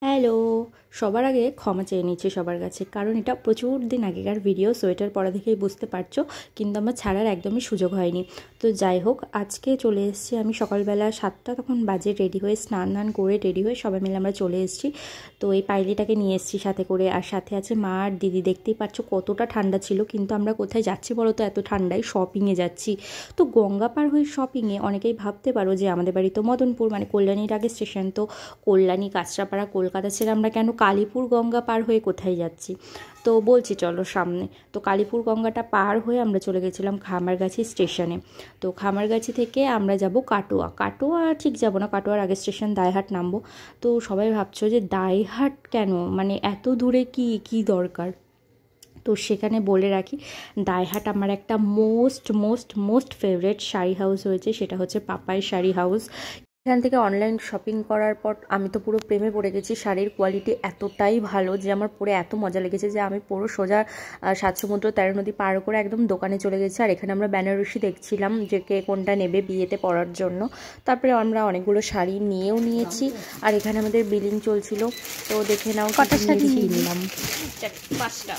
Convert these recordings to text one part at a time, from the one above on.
Hello, সবার আগে ক্ষমা চেয়ে নিচ্ছি সবার কাছে, কারণ এটা প্রচুর দিন আগেকার ভিডিও। সোয়েটার পরা দেখেই বুঝতে পারছো, কিন্তু আমার ছাড়ার একদমই সুযোগ হয়নি। তো যাই হোক, আজকে চলে এসেছি আমি সকালবেলা 7টা তখন বাজে, রেডি হয়ে স্নান করে রেডি হয়ে সবাই মিলে আমরা চলে এসেছি। তো এই পাইলিটাকে নিয়ে এসেছি সাথে করে, আর সাথে আছে মা আর দিদি। দেখতেই পাচ্ছ কতটা ঠান্ডা ছিল, কিন্তু আমরা কোথায় যাচ্ছি বলো তো এত ঠান্ডায়? শপিংয়ে যাচ্ছি। তো গঙ্গা পার হয়ে শপিংয়ে অনেকেই ভাবতে পারো যে আমাদের বাড়ি তো মদনপুর, মানে কল্যাণীর আগে স্টেশন, তো কল্যাণী কাঁচরাপাড়া কলকাতা ছেড়ে আমরা কেন কালীপুর গঙ্গা পার হয়ে কোথায় যাচ্ছি? তো বলছি চলো সামনে। তো কালীপুর গঙ্গাটা পার হয়ে আমরা চলে গেছিলাম খামারগাছি স্টেশনে। তো খামারগাছি থেকে আমরা যাব কাটোয়া। কাটোয়া ঠিক যাব না, কাটোয়ার আগে স্টেশন দাইহাট নামবো। তো সবাই ভাবছো যে দাইহাট কেন, মানে এত দূরে কি কি দরকার? তো সেখানে বলে রাখি, দাইহাট আমার একটা most most most favourite sari house হয়েছে, সেটা হচ্ছে পাপাই শাড়ি হাউস। এখান থেকে অনলাইন শপিং করার পর আমি তো পুরো প্রেমে পড়ে গেছি। শাড়ির কোয়ালিটি এতটাই ভালো যে আমার পরে এত মজা লেগেছে যে আমি পুরো সোজা 7 সমুদ্র 13 নদী পার করে একদম দোকানে চলে গেছি। আর এখানে আমরা বেনারসি দেখছিলাম যে কে কোনটা নেবে বিয়েতে পরার জন্য। তারপরে আমরা অনেকগুলো শাড়ি নিয়েও নিয়েছি, আর এখানে আমাদের বিলিং চলছিল। তো দেখে নাও কটা শাড়ি নিলাম। 5টা।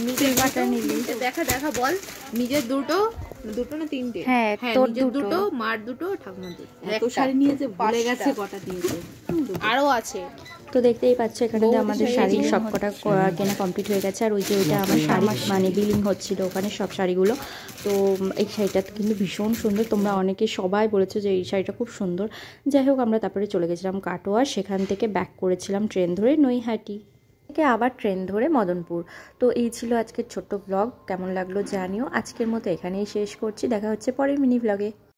নিজের বাটা নিলি? দেখা দেখা বল। নিজের দুটো না তিনটে? হ্যাঁ, তোর দুটো, মার দুটো, ঠাকুমার দুটো। এত শাড়ি নিয়েছে, ভুলে গেছে কটা নিয়েছে। আরো আছে। তো দেখতেই পাচ্ছ এখানে যে আমাদের শাড়ির সবকটা কেনা কমপ্লিট হয়ে গেছে। আর ওই যে ওইটা আমার শাড়ি মানে বিলিং হচ্ছিল ওখানে সব শাড়িগুলো। তো এই শাড়িটা কিন্তু ভীষণ সুন্দর, তোমরা অনেকে সবাই বলেছো যে এই শাড়িটা খুব সুন্দর। যাই হোক, আমরা তারপরে চলে গেছিলাম কাটোয়া, সেখান থেকে ব্যাক করেছিলাম ট্রেন ধরে নৈহাটি, থেকে আবার ট্রেন ধরে মদনপুর। তো এই ছিল আজকের ছোট্ট ব্লগ। কেমন লাগলো জানিও। আজকের মতো এখানেই শেষ করছি, দেখা হচ্ছে পরের মিনি ব্লগে।